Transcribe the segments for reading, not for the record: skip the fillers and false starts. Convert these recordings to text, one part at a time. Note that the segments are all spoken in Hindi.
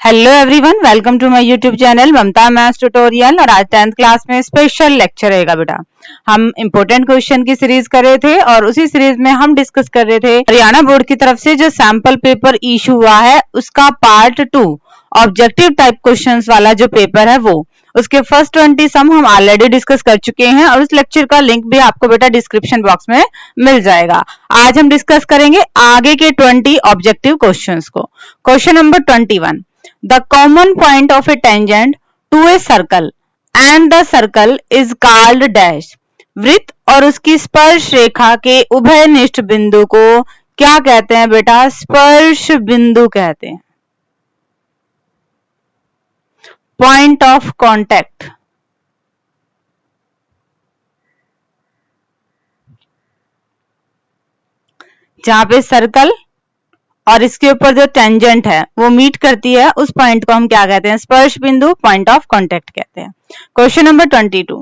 Hello everyone, welcome to my YouTube channel Mamta maths tutorial. और आज 10th क्लास में स्पेशल लेक्चर रहेगा बेटा। हम इंपॉर्टेंट क्वेश्चन की सीरीज कर रहे थे और उसी सीरीज में हम डिस्कस कर रहे थे हरियाणा बोर्ड की तरफ से जो सैंपल पेपर इशू हुआ है उसका पार्ट 2 ऑब्जेक्टिव टाइप क्वेश्चंस वाला जो पेपर है वो उसके फर्स्ट 20 सम हम ऑलरेडी डिस्कस कर चुके हैं और उस लेक्चर का लिंक भी आपको बेटा डिस्क्रिप्शन बॉक्स में मिल जाएगा। आज हम डिस्कस करेंगे आगे के 20 ऑब्जेक्टिव क्वेश्चंस को। Question number 21, the common point of a tangent to a circle and the circle is called dash। वृत्त और उसकी स्पर्श रेखा के उभयनिष्ठ बिंदु को क्या कहते हैं बेटा? स्पर्श बिंदु कहते हैं। Point of contact. जहां पे सर्कल और इसके ऊपर जो टेंजेंट है वो मीट करती है उस पॉइंट को हम क्या कहते हैं? स्पर्श बिंदु, पॉइंट ऑफ कांटेक्ट कहते हैं। Question number 22,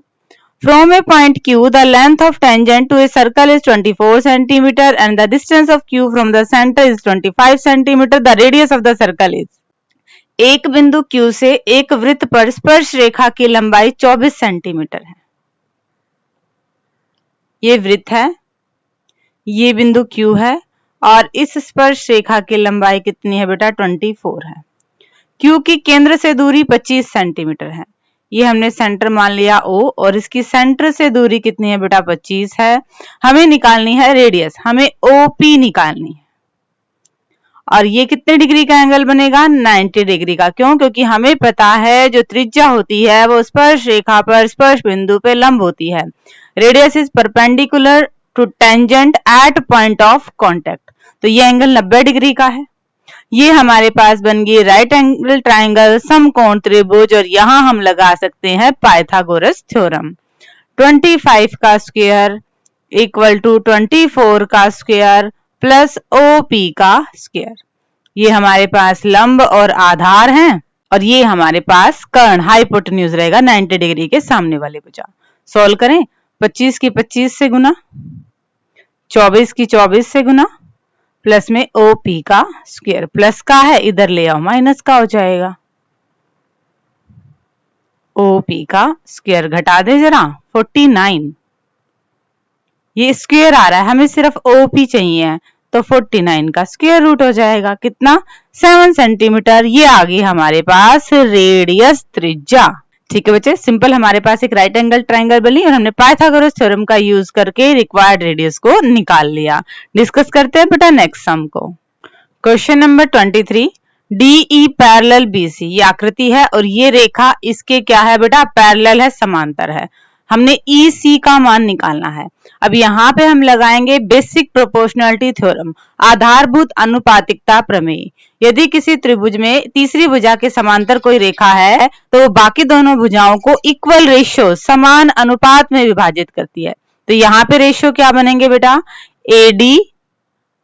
from a point Q the length of tangent to a circle is 24 centimetre and the distance of Q from the centre is 25 centimetre. The radius of the circle is. एक बिंदु Q से एक वृत्त पर स्पर्श रेखा की लंबाई 24 सेंटीमीटर है। ये वृत्त है, ये बिंदु Q है और इस स्पर्श रेखा की लंबाई कितनी है बेटा? 24 है। Q की केंद्र से दूरी 25 सेंटीमीटर है। ये हमने सेंटर मान लिया O और इसकी सेंटर से दूरी कितनी है बेटा? 25 है। हमें निकालनी है रेडियस, हमें OP निकालनी है। और ये कितने डिग्री का एंगल बनेगा? 90 डिग्री का। क्यों? क्योंकि हमें पता है जो त्रिज्या होती है वो स्पर्श रेखा पर स्पर्श बिंदु पे लंब होती है। Radius is perpendicular to tangent at point of contact. तो ये एंगल 90 डिग्री का है। ये हमारे पास बन गई राइट एंगल ट्राइंगल, समकोण त्रिभुज और यहां हम लगा सकते हैं पाइथागोरस थ्योरम। 25 का स्क्वायर इक्वल टू 24 का स्क्वायर प्लस OP का स्क्वायर। ये हमारे पास लंब और आधार हैं और ये हमारे पास कर्ण हाइपोटेन्यूज रहेगा 90 डिग्री के सामने वाले भुजा। सॉल्व करें। 25 की 25 से गुना, 24 की 24 से गुना, प्लस में OP का स्क्वायर। प्लस का है इधर ले आओ, माइनस का हो जाएगा। OP का स्क्वायर घटा दे जरा, 49। ये स्क्वायर आ रहा है, हमें सिर्फ OP चाहिए तो 49 का स्क्वायर रूट हो जाएगा। कितना? 7 सेंटीमीटर। ये आ गई हमारे पास रेडियस, त्रिज्या। ठीक है बच्चे, सिंपल हमारे पास एक राइट एंगल ट्राइंगल बनी और हमने पाइथागोरस थ्योरम का यूज करके रिक्वायर्ड रेडियस को निकाल लिया। डिस्कस करते हैं बेटा नेक्स्ट सम को। Question number 23, DE parallel BC। ये आकृति है और ये रेखा इसके क्या है बेटा? पैरेलल है, समांतर है। हमने EC का मान निकालना है। अब यहाँ पे हम लगाएंगे बेसिक प्रोपोर्शनलिटी थ्योरम, आधारभूत अनुपातिकता प्रमेय। यदि किसी त्रिभुज में तीसरी भुजा के समांतर कोई रेखा है तो वो बाकी दोनों भुजाओं को इक्वल रेशियो, समान अनुपात में विभाजित करती है। तो यहाँ पे रेशियो क्या बनेंगे बेटा? AD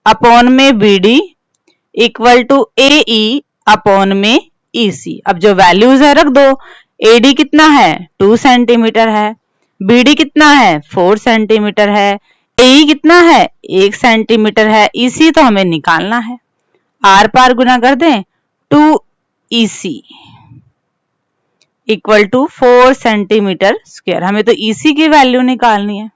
अपॉन में BD equal to AE upon में EC। अब जो वैल्यूज है रख दो। AD कितना है? 2 सेंटीमीटर है। BD कितना है? 4 सेंटीमीटर है। AE कितना है? 1 सेंटीमीटर है। EC तो हमें निकालना है। आर पार गुना कर दें, 2EC equal to 4 centimetre square. हमें तो EC की वैल्यू निकालनी है।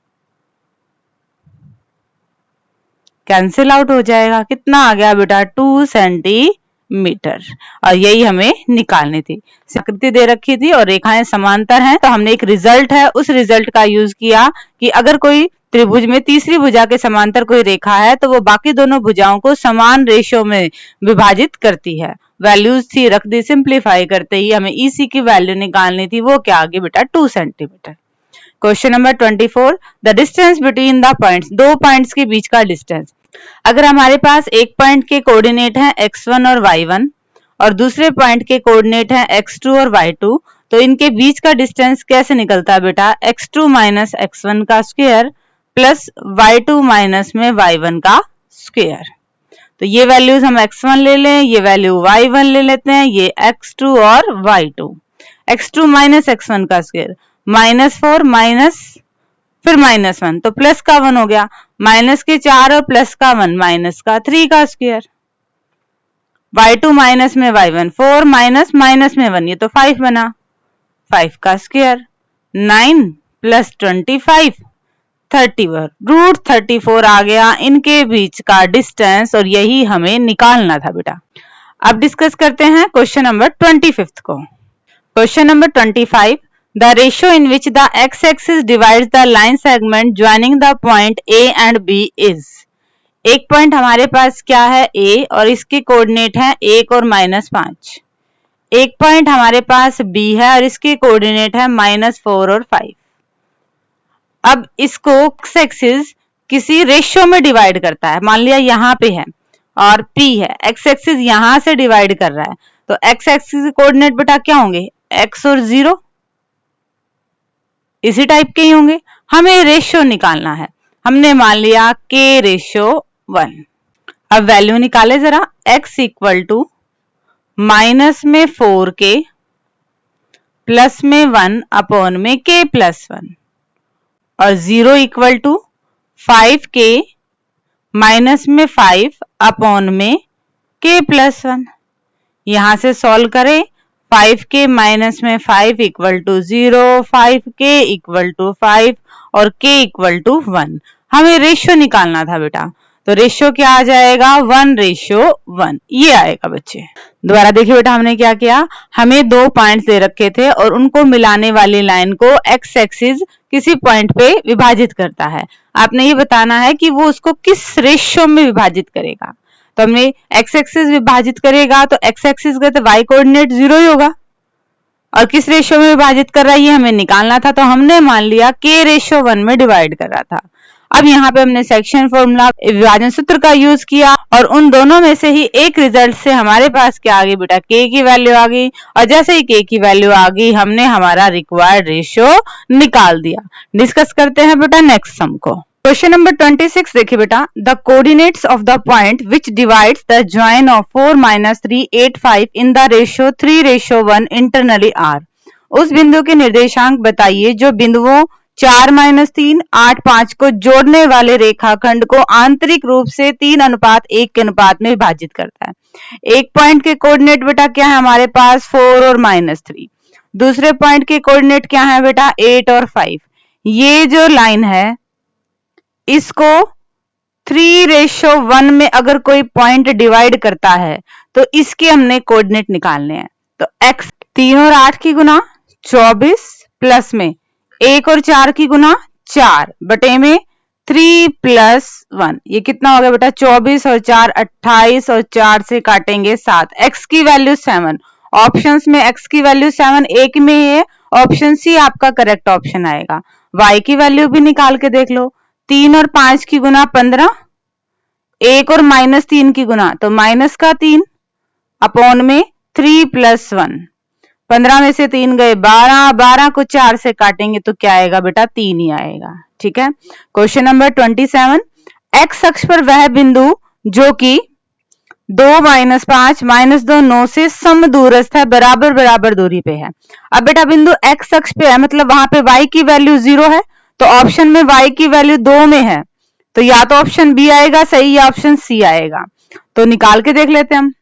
कैंसिल आउट हो जाएगा। कितना आ गया बेटा? 2 सेंटीमीटर। और यही हमें निकालनी थी। आकृति दे रखी थी और रेखाएं समांतर हैं तो हमने एक रिजल्ट है उस रिजल्ट का यूज किया कि अगर कोई त्रिभुज में तीसरी भुजा के समांतर कोई रेखा है तो वो बाकी दोनों भुजाओं को समान रेशियो में विभाजित करती है। वैल्यूज थी रख दी, सिंप्लीफाई करते ही हमें EC की वैल्यू निकालनी थी। वो क्या आ गई बेटा? 2 centimetre. Question number 24, the distance between the points. दो पॉइंट्स के बीच का डिस्टेंस। अगर हमारे पास एक पॉइंट के कोऑर्डिनेट हैं x1 और y1 और दूसरे पॉइंट के कोऑर्डिनेट हैं x2 और y2 तो इनके बीच का डिस्टेंस कैसे निकलता है बेटा? x2 माइनस x1 का स्क्वायर प्लस y2 माइनस में y1 का स्क्वायर। तो ये वैल्यूज हम x1 ले लें, ये वैल्यू y1 ले लेते हैं, ये x2 और y2। x2 माइनस x1 का स्क्वायर, -4 माइनस फिर -1 तो प्लस का 1 हो गया। माइनस के 4 और प्लस का 1 माइनस का 3 का स्क्वायर। y2 माइनस में y1 4 माइनस माइनस में 1, ये तो 5 बना, 5 का स्क्वायर, 9 प्लस 25 34, रूट 34 आ गया इनके बीच का डिस्टेंस, और यही हमें निकालना था बेटा। अब डिस्कस करते हैं क्वेश्चन नंबर 25 को। Question number 25, the ratio in which the x axis divides the line segment joining the point A and B is. एक पॉइंट हमारे पास क्या है ए, और इसके कोऑर्डिनेट है 1 और -5। एक पॉइंट हमारे पास बी है और इसके कोऑर्डिनेट है -4 और 5। अब इसको एक्स एक्सिस किसी रेशियो में डिवाइड करता है, मान लिया यहाँ पे है और P है, एक्स एक्सिस यहां से डिवाइड कर रहा है, तो एक्स एक्सिस के कोऑर्डिनेट बेटा क्या होंगे, x और 0, इसी टाइप के ही होंगे। हमें रेशियो निकालना है, हमने मान लिया k रेशियो 1। अब वैल्यू निकाले जरा, x इक्वल टू माइनस में 4k प्लस में 1 अपॉन में k प्लस 1, और 0 इक्वल टू 5k माइनस में 5 अपॉन में k प्लस 1। यहां से सॉल्व करें, 5k माइनस में 5 equal to 0, 5k equal to 5 और k इक्वल टू 1। हमें रेशियो निकालना था बेटा, तो रेशियो क्या आ जाएगा, 1:1, ये आएगा बच्चे। दोबारा देखिए बेटा, हमने क्या किया, हमें दो पॉइंट्स दे रखे थे और उनको मिलाने वाली लाइन को एक्स एक्सिस किसी पॉइंट पे विभाजित करता है। आपने ये बताना है कि वो उसको किस रेशियो में विभाजित करेगा। तो हमने एक्स एक्सिस विभाजित करेगा तो एक्स एक्सिस का तो y कोऑर्डिनेट 0 ही होगा, और किस रेशियो में विभाजित कर रहा है ये हमें निकालना था, तो हमने मान लिया k रेशियो 1 में डिवाइड कर रहा था। अब यहाँ पे हमने सेक्शन फॉर्मूला विभाजन सूत्र का यूज किया और उन दोनों में से ही एक रिजल्ट से हमारे पास क्या आ गई बेटा, k की वैल्यू आ गई, और जैसे ही k की वैल्यू आ गई हमने हमारा रिक्वायर्ड रेशियो निकाल दिया। डिस्कस करते हैं बेटा नेक्स्ट सम को। क्वेश्चन नंबर 26 देखिए बेटा, the coordinates of the point which divides the join of 4 - 3 8 5 in the ratio 3:1 internally are. उस बिंदु के निर्देशांक बताइए जो बिंदुओं 4 - 3 8 5 को जोड़ने वाले रेखाखंड को आंतरिक रूप से 3:1 के अनुपात में विभाजित करता है। एक पॉइंट के कोऑर्डिनेट बेटा क्या है हमारे पास, 4 और -3। दूसरे पॉइंट के कोऑर्डिनेट क्या है बेटा, 8 और 5। ये जो लाइन है इसको 3:1 में अगर कोई पॉइंट डिवाइड करता है तो इसके हमने कोऑर्डिनेट निकालने हैं। तो x 3 और 8 की गुना 24 प्लस में 1 और 4 की गुना 4 बटे में 3 + 1, ये कितना हो गया बेटा, 24 और 4 28 और 4 से काटेंगे 7। x की वैल्यू 7, ऑप्शंस में x की वैल्यू 7 एक में है, ऑप्शन सी आपका करेक्ट ऑप्शन आएगा। y की वैल्यू भी निकाल के देख लो, 3 और 5 की गुना 15, 1 और -3 की गुना तो -3 अपॉन में 3 + 1, 15 में से 3 गए 12, 12 को 4 से काटेंगे तो क्या आएगा बेटा, 3 ही आएगा। ठीक है। क्वेश्चन नंबर 27, एक्स अक्ष पर वह बिंदु जो कि 2 - 5 - 2 9 से समदूरस्थ है, बराबर बराबर दूरी पे है। अब बेटा बिंदु एक्स अक्ष पे है, मतलब वहां पे y की वैल्यू 0 है, तो ऑप्शन में y की वैल्यू 2 में है, तो या तो ऑप्शन बी आएगा सही या ऑप्शन सी आएगा। तो निकाल के देख लेते हैं हम।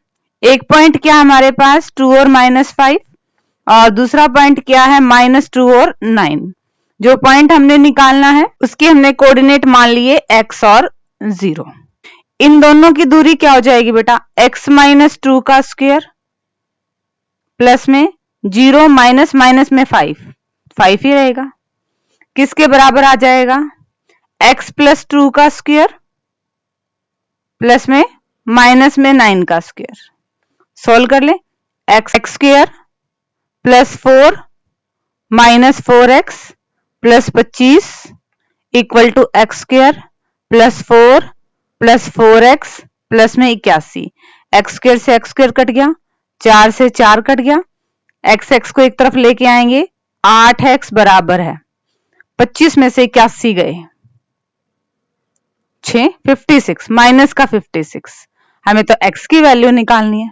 एक पॉइंट क्या हमारे पास, 2 और -5, और दूसरा पॉइंट क्या है, -2 और 9। जो पॉइंट हमने निकालना है उसकी हमने कोऑर्डिनेट मान लिए x और 0। इन दोनों की दूरी क्या हो जाएगी बेटा, x - 2 का स्क्वायर प्लस में 0 माइनस माइनस में 5 ही रहेगा, किसके बराबर आ जाएगा, x + 2 का स्क्वायर प्लस में माइनस में 9 का स्क्वायर। सोल्व कर ले, x square plus 4 minus 4x plus 25 equal to x square plus 4 plus 4x plus में 81। x स्क्वायर से x स्क्वायर कट गया, 4 से 4 कट गया, x को एक तरफ लेके आएंगे, 8x बराबर है 25 में से 81 गए 6 56 माइनस का 56। हमें तो x की वैल्यू निकालनी है,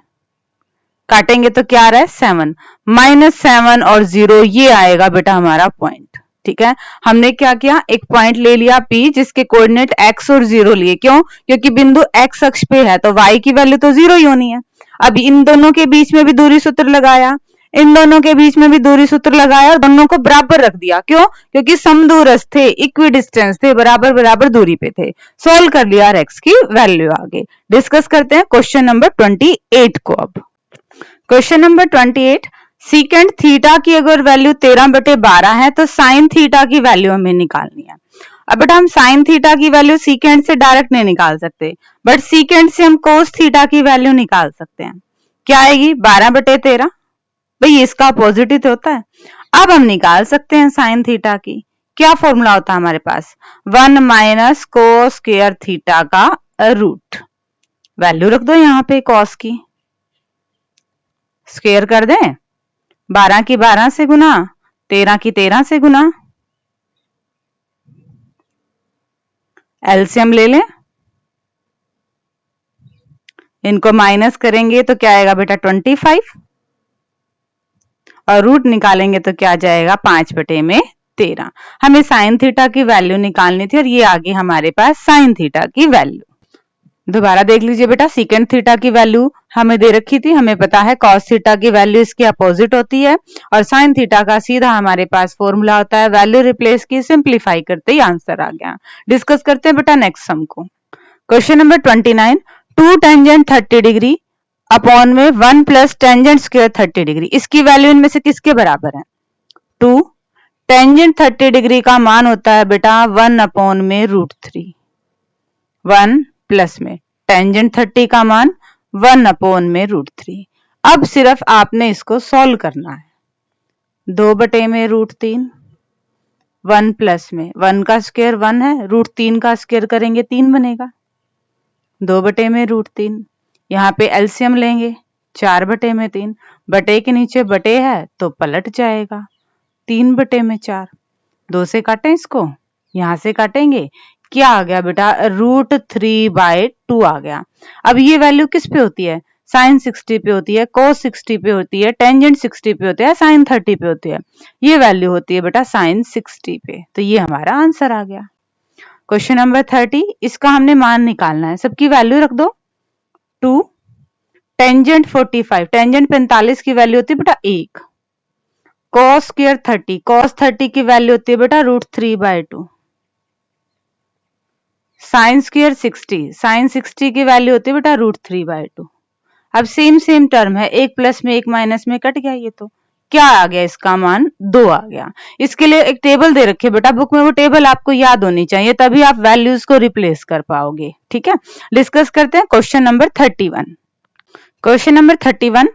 काटेंगे तो क्या आ रहा है, 7 -7 और 0, ये आएगा बेटा हमारा पॉइंट। ठीक है, हमने क्या किया, एक पॉइंट ले लिया P जिसके कोऑर्डिनेट x और 0 लिए, क्यों, क्योंकि बिंदु x अक्ष पे है तो y की वैल्यू तो 0 ही होनी है। अब इन दोनों के बीच में भी दूरी सूत्र लगाया, इन दोनों के बीच में भी दूरी सूत्र लगाया और दोनों को बराबर रख दिया। क्यों? क्योंकि समदूरस्थ थे, इक्वी डिस्टेंस थे, बराबर बराबर दूरी पे थे। सोल्व कर लिया और एक्स की वैल्यू आगे। डिस्कस करते हैं क्वेश्चन नंबर 28 को। अब क्वेश्चन नंबर 28, सीकेंड थीटा की अगर वैल्यू 13/12 है तो साइन थीटा की वैल्यू हमें निकालनी है। अब बेटा हम साइन थीटा की वैल्यू सीकेंड से डायरेक्ट नहीं निकाल सकते, बट सीकेंड से हम कोस थीटा की वैल्यू निकाल सकते हैं। क्या आएगी? 12/13। भाई इसका अपोजिट ही तो होता है। अब हम निकाल सकते हैं साइन थीटा की। क्या फॉर्मूला होता है हमारे पास? 1 माइनस कोस स्क्वायर थीटा का रूट। वैल्यू रख दो यहाँ पे कॉस की, स्क्वायर कर दें, 12 की 12 से गुना, 13 की 13 से गुना, एलसीएम ले लें, इनको माइनस करेंगे तो क्या आएगा बेटा? 25, और रूट निकालेंगे तो क्या जाएगा? 5/13। हमें साइन थीटा की वैल्यू निकालनी थी और ये आ गई हमारे पास साइन थीटा की वैल्यू। दोबारा देख लीजिए बेटा, सीकेंड थीटा की वैल्यू हमें दे रखी थी, हमें पता है कॉस थीटा की वैल्यू इसके अपोजिट होती है, और साइन थीटा का सीधा हमारे पास फॉर्मूला होता है, वैल्यू रिप्लेस की, सिंप्लीफाई करते ही आंसर आ गया। डिस्कस करते हैं बेटा नेक्स्ट सम को। Question number 29, 2 tangent 30 degree upon में 1 प्लस टेंजेंट स्क्वायर 30 डिग्री, इसकी वैल्यू इनमें से किसके बराबर है? 2। टेंजेंट 30 डिग्री का मान होता है बेटा 1/√3। 1 प्लस में टेंजेंट 30 का मान 1/√3। अब सिर्फ आपने इसको सॉल्व करना है। 2/√3, 1 प्लस में 1 का स्क्वायर 1 है, √3 का स्क्वायर करेंगे 3 बनेगा। 2/√3, यहाँ पे एलसीएम लेंगे, 4/3, बटे के नीचे बटे है तो पलट जाएगा, 3/4। 2 से काटें इसको, यहां से काटेंगे, क्या आ गया बेटा? √3/2 आ गया। अब ये वैल्यू किस पे होती है? साइन 60 पे होती है, कोस 60 पे होती है, टेंजेंट 60 पे होती है, साइन 30 पे होती है। ये वैल्यू होती है बेटा साइन 60 पे। तो ये हमारा आंसर आ गया। क्वेश्चन नंबर 30, इसका हमने मान निकालना है, सबकी वैल्यू रख दो। 2 टेंजेंट 45, टेंजेंट 45 की वैल्यू होती है बेटा 1। कॉस स्क्वायर 30, कॉस 30 की वैल्यू होती है बेटा √3/2। साइन स्क्वायर 60, साइन 60 की वैल्यू होती है बेटा √3/2। अब सेम टर्म है, एक प्लस में एक माइनस में कट गया, ये तो क्या आ गया? इसका मान 2 आ गया। इसके लिए एक टेबल दे रखी है बेटा बुक में, वो टेबल आपको याद होनी चाहिए, तभी आप वैल्यूज को रिप्लेस कर पाओगे। ठीक है, डिस्कस करते हैं question number 31। Question number 31,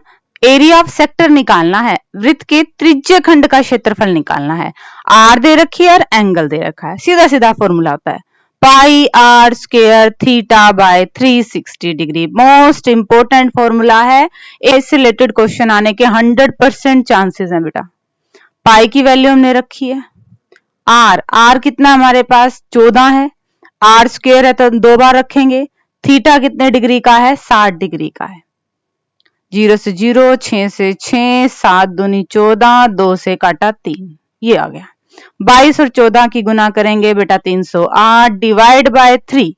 area of sector निकालना है, वृत्त के त्रिज्य खंड का क्षेत्रफल निकालना है। आर दे रखी है और एंगल दे रखा है, सीधा सीधा फॉर्मूला होता है pi are square theta by 360 degree. Most important formula है, इससे रिलेटेड क्वेश्चन आने के 100% चांसेस हैं बेटा। पाई की वैल्यू हमने रखी है, आर कितना हमारे पास 14 है, आर स्क्वायर है तो 2 बार रखेंगे, थीटा कितने डिग्री का है? 60 डिग्री का है। 0 से 0, 6 से 6, 7 दूनी 14, 2 से काटा 3, ये आ गया। 22 और 14 की गुना करेंगे बेटा 308 डिवाइड बाय 3,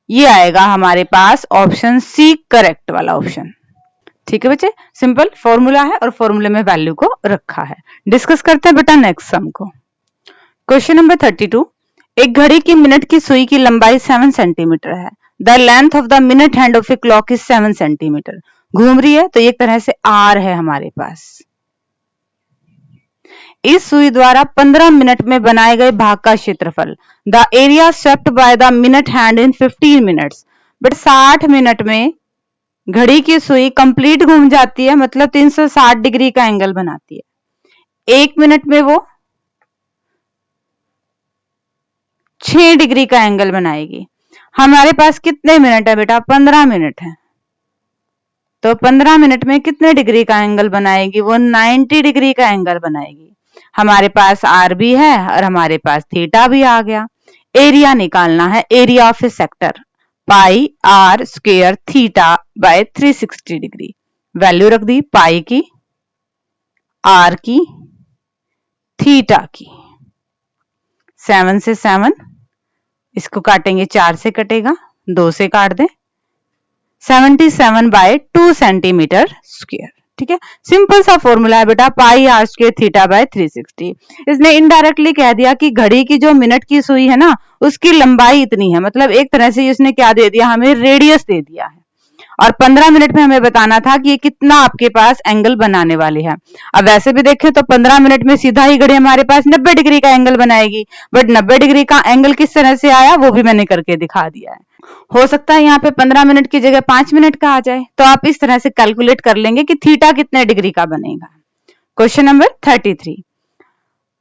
ये आएगा हमारे पास ऑप्शन सी करेक्ट वाला ऑप्शन। ठीक है बच्चे, सिंपल फॉर्मूला है और फॉर्मूले में वैल्यू को रखा है। डिस्कस करते हैं बेटा नेक्स्ट सम को। क्वेश्चन नंबर 32, एक घड़ी की मिनट की सुई की लंबाई 7 सेंटीमीटर है। The length of the minute hand of a clock is 7 centimetre. घूम रही है तो एक तरह से आर है हमारे पास। इस सुई द्वारा 15 मिनट में बनाए गए भाग का क्षेत्रफल, the area swept by the minute hand in 15 minutes. But 60 minute में घड़ी की सुई कंप्लीट घूम जाती है, मतलब 360 डिग्री का एंगल बनाती है। 1 मिनट में वो 6 डिग्री का एंगल बनाएगी। हमारे पास कितने मिनट है बेटा? 15 मिनट है, तो 15 मिनट में कितने डिग्री का एंगल बनाएगी? वो 90 डिग्री का एंगल बनाएगी। हमारे पास आर भी है और हमारे पास थीटा भी आ गया। एरिया निकालना है, area of a sector, pi are square theta by 360 degree. Value रख दी पाई की, आर की, थीटा की। 7 से 7, इसको काटेंगे 4 से कटेगा, 2 से काट दें, 77/2 सेंटीमीटर स्क्वायर। ठीक है, सिंपल सा फॉर्मूला है बेटा, पाई आर स्क्वायर थीटा बाय 360। इसने इनडायरेक्टली कह दिया कि घड़ी की जो मिनट की सुई है ना, उसकी लंबाई इतनी है, मतलब एक तरह से इसने क्या दे दिया, हमें रेडियस दे दिया है। और 15 मिनट में हमें बताना था कि ये कितना आपके पास एंगल बनाने वाली है। अब वैसे भी देखें तो 15 मिनट में सीधा ही घड़ी हमारे पास 90 डिग्री का एंगल बनाएगी, बट 90 डिग्री का एंगल किस तरह से आया वो भी मैंने करके दिखा दिया है। हो सकता है यहाँ पे 15 मिनट की जगह 5 मिनट का आ जाए, तो आप इस तरह से कैलकुलेट कर लेंगे कि थीटा कितने डिग्री का बनेगा। क्वेश्चन नंबर 33,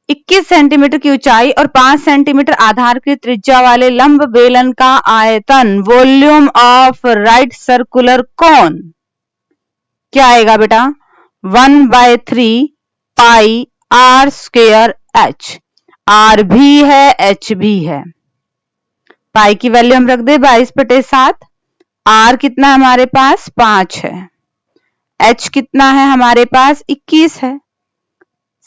21 सेंटीमीटर की ऊंचाई और 5 सेंटीमीटर आधार की त्रिज्या वाले लंब बेलन का आयतन volume of right circular cone क्या आएगा बेटा, 1/3 पाई आर स्क्वायर एच। आर भी है, एच भी है। पाई की वैल्यू हम रख दे 22/7। आर कितना है हमारे पास, 5 है। एच कितना है हमारे पास, 21 है।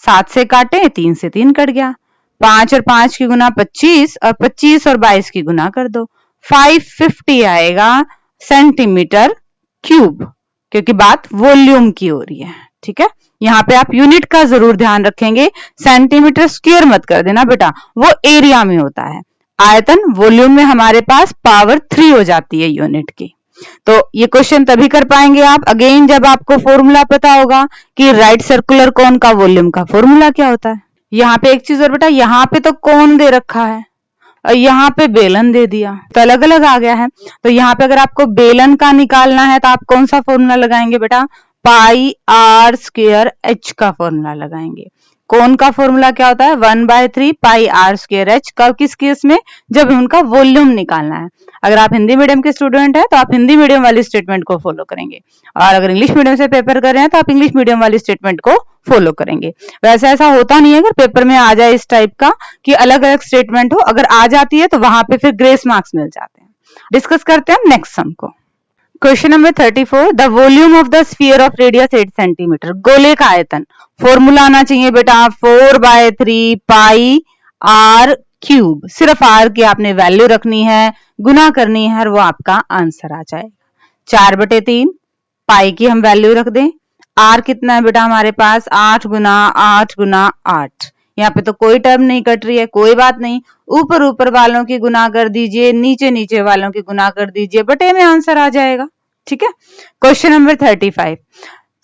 7 से काटे, 3 से 3 कट गया। 5 और 5 की गुना 25, और 25 और 22 की गुना कर दो, 550 आएगा सेंटीमीटर क्यूब, क्योंकि बात वॉल्यूम की हो रही है। ठीक है, यहाँ पे आप यूनिट का जरूर ध्यान रखेंगे, सेंटीमीटर स्क्वायर मत कर देना बेटा, वो एरिया में होता है। आयतन वॉल्यूम में हमारे पास पावर 3 हो जाती है यूनिट की। तो ये क्वेश्चन तभी कर पाएंगे आप अगेन जब आपको फॉर्मूला पता होगा कि राइट सर्कुलर कोन का वॉल्यूम का फॉर्मूला क्या होता है। यहाँ पे एक चीज और बेटा, यहाँ पे तो कोन दे रखा है और यहाँ पे बेलन दे दिया, तो अलग अलग आ गया है। तो यहाँ पे अगर आपको बेलन का निकालना है तो आप कौन सा फॉर्मूला लगाएंगे बेटा, पाई आर स्क्वायर एच का फॉर्मूला लगाएंगे। कोन का फॉर्मूला क्या होता है, 1/3 पाई आर स्क्वायर एच। कब, किस केस में, जब उनका वॉल्यूम निकालना है। अगर आप हिंदी मीडियम के स्टूडेंट हैं तो आप हिंदी मीडियम वाली स्टेटमेंट को फॉलो करेंगे, और अगर इंग्लिश मीडियम से पेपर कर रहे हैं तो आप इंग्लिश मीडियम वाली स्टेटमेंट को फॉलो करेंगे। वैसे ऐसा होता नहीं है अगर पेपर में आ जाए इस टाइप का कि अलग अलग स्टेटमेंट हो, अगर आ जाती है तो वहां पे फिर ग्रेस मार्क्स मिल जाते हैं। डिस्कस करते हैं नेक्स्ट सम को। Question number 34, the volume of the sphere of radius 8 centimetre. गोले का आयतन, फॉर्मूला आना चाहिए बेटा 4/3 पाई आर क्यूब। सिर्फ आर की आपने वैल्यू रखनी है, गुना करनी है और वो आपका आंसर आ जाएगा। 4/3 पाई की हम वैल्यू रख दें। आर कितना है बेटा हमारे पास, 8 गुना 8 गुना 8। यहाँ पे तो कोई टर्म नहीं कट रही है, कोई बात नहीं, ऊपर ऊपर वालों की गुना कर दीजिए, नीचे नीचे वालों की गुना कर दीजिए, बटे में आंसर आ जाएगा। ठीक है, क्वेश्चन नंबर 35,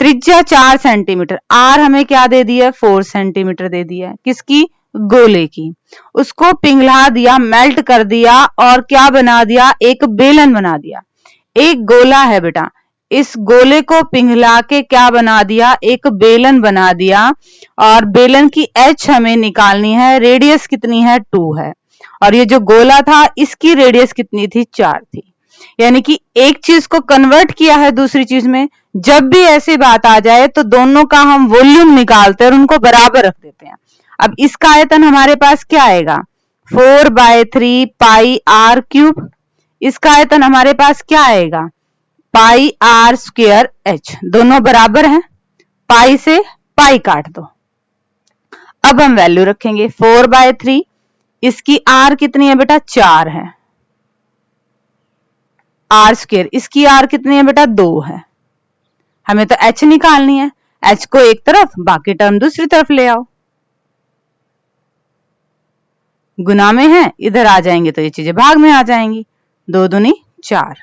त्रिज्या 4 सेंटीमीटर, आर हमें क्या दे दिया, 4 सेंटीमीटर दे दिया है, किसकी, गोले की। उसको पिघला दिया, मेल्ट कर दिया और क्या बना दिया, एक बेलन बना दिया। एक गोला है बेटा, इस गोले को पिघला के क्या बना दिया, एक बेलन बना दिया, और बेलन की एच हमें निकालनी है, रेडियस कितनी है, 2 है, और ये जो गोला था इसकी रेडियस कितनी थी, 4 थी। यानी कि एक चीज को कन्वर्ट किया है दूसरी चीज में। जब भी ऐसी बात आ जाए तो दोनों का हम वॉल्यूम निकालते हैं और उनको बराबर रख देते हैं। अब इसका आयतन हमारे पास क्या आएगा, 4/3 पाई आर क्यूब। इसका आयतन हमारे पास क्या आएगा, पाई आर स्क्वायर एच। दोनों बराबर हैं, पाई से पाई काट दो। अब हम वैल्यू रखेंगे 4/3, इसकी आर कितनी है बेटा, 4 है। आर स्क्वायर, इसकी आर कितनी है बेटा, 2 है। हमें तो एच निकालनी है, एच को एक तरफ बाकी टर्म दूसरी तरफ ले आओ। गुना में है, इधर आ जाएंगे तो ये चीजें भाग में आ जाएंगी। 2 दूनी 4,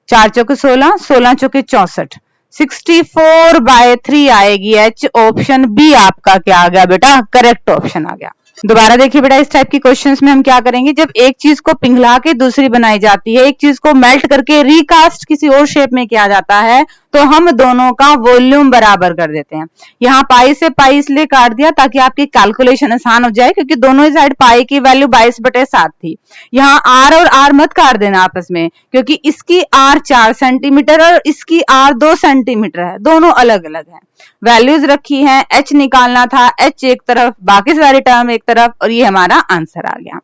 4 चौके 16, 16 चौके 64, 64/3 आएगी एच। ऑप्शन बी आपका क्या आ गया बेटा, करेक्ट ऑप्शन आ गया। दोबारा देखिए बेटा, इस टाइप की क्वेश्चंस में हम क्या करेंगे, जब एक चीज को पिघला के दूसरी बनाई जाती है, एक चीज को मेल्ट करके रिकास्ट किसी और शेप में किया जाता है, तो हम दोनों का वॉल्यूम बराबर कर देते हैं। यहाँ पाई से पाई इसलिए काट दिया ताकि आपकी कैलकुलेशन आसान हो जाए, क्योंकि दोनों ही साइड पाई की वैल्यू 22/7 थी। यहाँ आर और आर मत काट देना आपस में, क्योंकि इसकी आर 4 सेंटीमीटर और इसकी आर 2 सेंटीमीटर है, दोनों अलग अलग है। वैल्यूज रखी है, एच निकालना था, एच एक तरफ, बाकी सारी टर्म एक तरफ, और ये हमारा आंसर आ गया।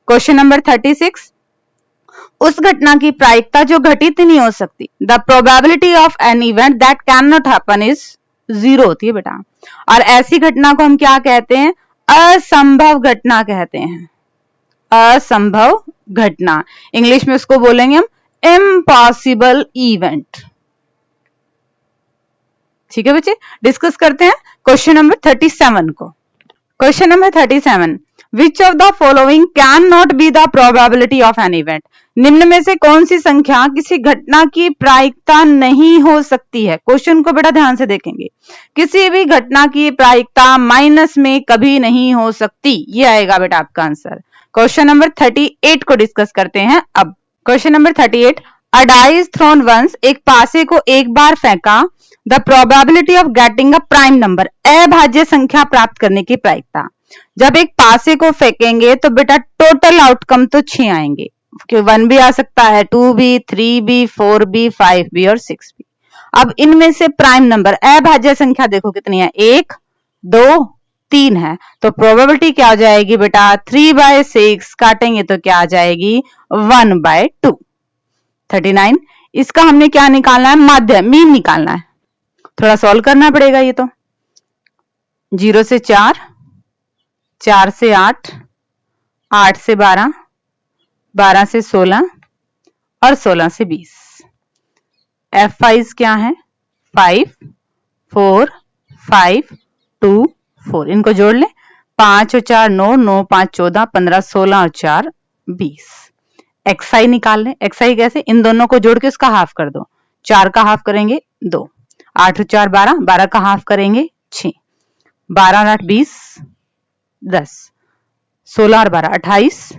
क्वेश्चन नंबर 36, उस घटना की प्रायिकता जो घटित नहीं हो सकती, the probability of an event that can not happen is 0 होती है बेटा। और ऐसी घटना को हम क्या कहते हैं, असंभव घटना कहते हैं। असंभव घटना, इंग्लिश में उसको बोलेंगे हम इम्पॉसिबल इवेंट। ठीक है बच्चे, डिस्कस करते हैं क्वेश्चन नंबर 37 को। Question number 37, which of the following can not be the probability of an event. निम्न में से कौन सी संख्या किसी घटना की प्रायिकता नहीं हो सकती है। क्वेश्चन को बेटा ध्यान से देखेंगे। किसी भी घटना की प्रायिकता माइनस में कभी नहीं हो सकती, ये आएगा बेटा आपका आंसर। क्वेश्चन नंबर 38 को डिस्कस करते हैं अब। Question number 38, a die is thrown once, एक पासे को एक बार फेंका, the probability of getting a prime number, अभाज्य संख्या प्राप्त करने की प्रायिकता। जब एक पासे को फेंकेंगे तो बेटा टोटल आउटकम तो 6 आएंगे, 1 भी आ सकता है, 2 भी, 3 भी, 4 भी, 5 भी और 6 भी। अब इनमें से प्राइम नंबर अभाज्य संख्या देखो कितनी है, 1, 2, 3 है, तो प्रोबेबिलिटी क्या हो जाएगी बेटा, 3/6 काटेंगे तो क्या आ जाएगी, 1/2। 39, इसका हमने क्या निकालना है, माध्य, मीन निकालना है। थोड़ा सॉल्व करना पड़ेगा ये तो। 0 से 4, 4 से 8, 8 से 12, 12 से 16 और 16 से 20। F5 क्या है, 5, 4, 5, 2, 4, इनको जोड़ ले, 5 और 4 9, 9 5 14, 15 16 और 4 20। XI निकाल ले। XI कैसे, इन दोनों को जोड़ के उसका हाफ कर दो, 4 का हाफ करेंगे 2, 8 और 4 12, 12 का हाफ करेंगे 6, 12 और 8 20, 10, 16 और 12 28,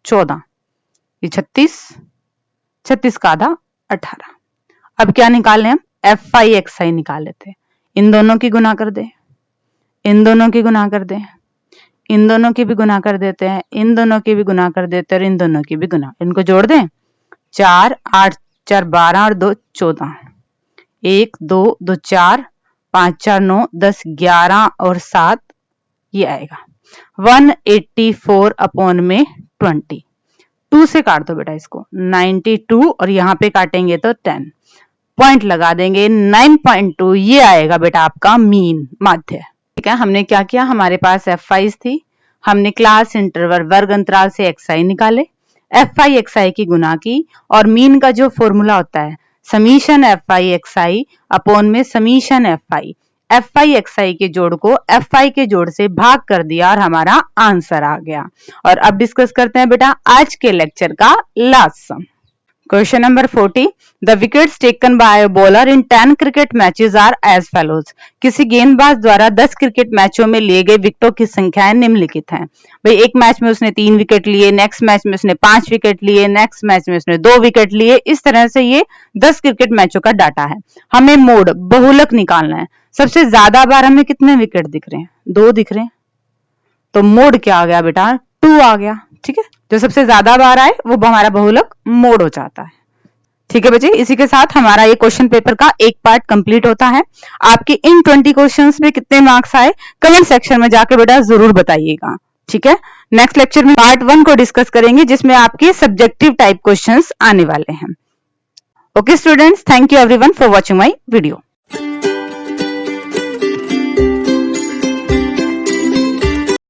14, ये 36, 36 का आधा 18। अब क्या निकाल लें हम, F5 XI निकाल लेते हैं। इन दोनों की गुना कर दे, इन दोनों की गुना कर दे, इन दोनों की भी गुना कर देते हैं, इन दोनों की भी गुना कर देते हैं और इन दोनों की भी गुना, इनको जोड़ दें, 4 8 4 12 और 2 14, 1 2 2 4, 5 4 9 10 11 और 7, ये आएगा 184/20। 2 से काट दो बेटा इसको, 92 और यहाँ पे काटेंगे तो 10, पॉइंट लगा देंगे 9.2, ये आएगा बेटा आपका मीन, माध्य। ठीक है, हमने क्या किया, हमारे पास F5 थी, हमने क्लास इंटरवल वर्ग अंतराल से XI निकाले, F5 XI की गुना की, और मीन का जो फॉर्मूला होता है समीशन F5 XI अपॉन में समीशन F5, F5 XI के जोड़ को F5 के जोड़ से भाग कर दिया और हमारा आंसर आ गया। और अब डिस्कस करते हैं बेटा आज के लेक्चर का last sum. Question number 40, the wickets taken by a bowler in 10 cricket matches are as follows. किसी गेंदबाज द्वारा 10 क्रिकेट मैचों में लिए गए विकेटों की संख्याएं निम्नलिखित हैं। भाई एक मैच में उसने 3 विकेट लिए, नेक्स्ट मैच में उसने 5 विकेट लिए, नेक्स्ट मैच में उसने 2 विकेट लिए, इस तरह से ये 10 क्रिकेट मैचों का डाटा है। हमें मोड बहुलक निकालना है। सबसे ज्यादा बार हमें कितने विकेट दिख रहे हैं, 2 दिख रहे हैं, तो मोड क्या आ गया बेटा, 2 आ गया। ठीक है, जो सबसे ज्यादा बार आए वो हमारा बहुलक मोड हो जाता है। ठीक है बच्चे, इसी के साथ हमारा ये क्वेश्चन पेपर का एक पार्ट कंप्लीट होता है। आपके इन 20 क्वेश्चंस में कितने मार्क्स आए कमेंट सेक्शन में जाके बेटा जरूर बताइएगा। ठीक है, नेक्स्ट लेक्चर में पार्ट 1 को डिस्कस करेंगे जिसमें आपके सब्जेक्टिव टाइप क्वेश्चंस आने वाले हैं। Okay students, thank you everyone for watching my video.